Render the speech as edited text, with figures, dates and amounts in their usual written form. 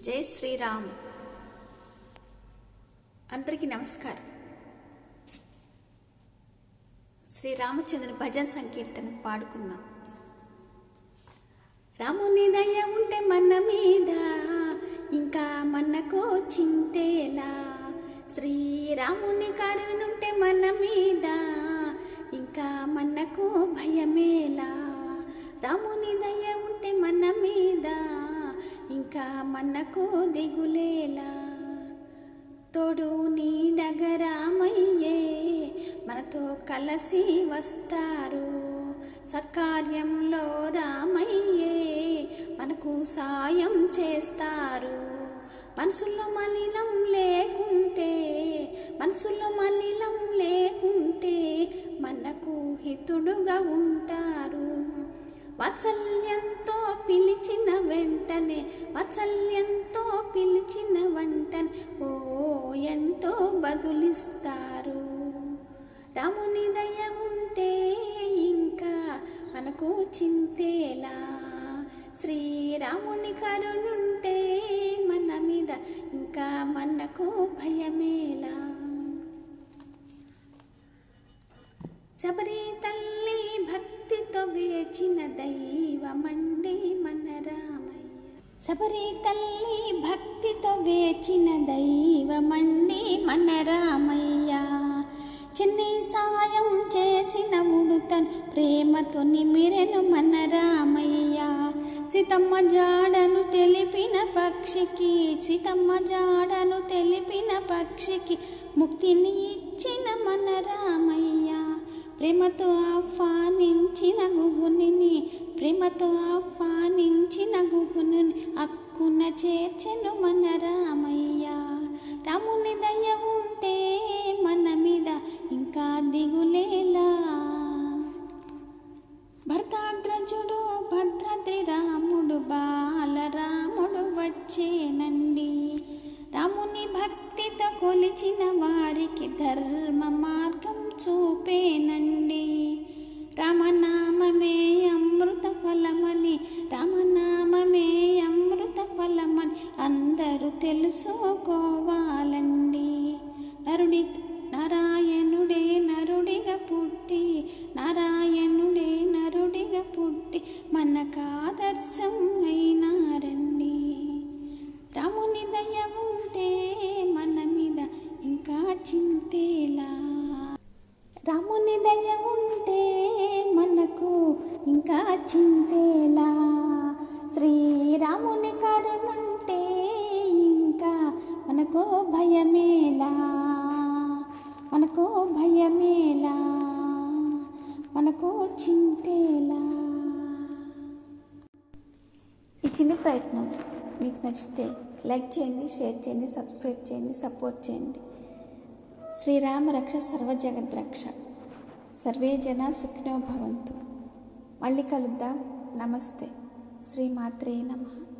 జై శ్రీరామ్. అందరికీ నమస్కారం. శ్రీరామచంద్రుని భజన సంకీర్తన పాడుకుందాం. రాముని దయ ఉంటే మన మీద ఇంకా మనకు చింతేలా, శ్రీరాముని కరుణుంటే మన మీద ఇంకా మనకు భయమేలా. రాముని దయ ఉంటే మన మీద ఇంకా మనకు దిగులేలా. తోడు నీడగరామయ్యే మనతో కలిసి వస్తారు, సత్కార్యంలో రామయ్యే మనకు సాయం చేస్తారు. మనసులో మలినం లేకుంటే మనకు హితుడుగా ఉంటారు. వాత్సల్యంతో పిలిచిన వెంటనే ఓ ఎంతో బదులిస్తారు. రాముని దయ ఉంటే ఇంకా మనకు చింతేలా, శ్రీరాముని కరుణుంటే మన మీద ఇంకా మనకు భయమేలా. శబరి తల్లి భక్తితో వేచిన దైవమండి మన రామయ్య. శబరి తల్లి భక్తితో వేచిన దైవమండి మన రామయ్య. చిన్ని సాయం చేసిన ఉడుతను ప్రేమతో నిమిరెను మన రామయ్య. సీతమ్మ జాడను తెలిపిన పక్షికి ముక్తిని ఇచ్చిన మన రామయ్య. ప్రేమతో ఆహ్వానించిన గుహుని అక్కున చేర్చెను మన రామయ్య. రాముని దయ ఉంటే మన మీద ఇంకా దిగులేలా. భర్తాగ్రజుడు భద్రాద్రి రాముడు బాలరాముడు వచ్చేనండి. రాముని భక్తితో కొలిచిన వారికి ధర్మ మార్గం చూపేనండి. రామనామమే అమృత ఫలమని అందరూ తెలుసుకోవాలండి. నారాయణుడే నరుడిగా పుట్టి మనకు ఆదర్శం అయినారండి. రాముని దయ ఉంటే మన మీద ఇంకా చింతేలా. రాముని దయ ఉంటే మనకు ఇంకా చింతేలా. శ్రీరాముని కరుణుంటే ఇంకా మనకు భయమేలా. మనకు చింతేలా. ఈ చిన్న ప్రయత్నం మీకు నచ్చితే లైక్ చేయండి, షేర్ చేయండి, సబ్స్క్రైబ్ చేయండి, సపోర్ట్ చేయండి. శ్రీరామ రక్ష సర్వజగద్రక్ష. సర్వే జన సుఖినో భవంతు. మళ్ళీ కలుద్దాం. నమస్తే. శ్రీమాత్రే నమః.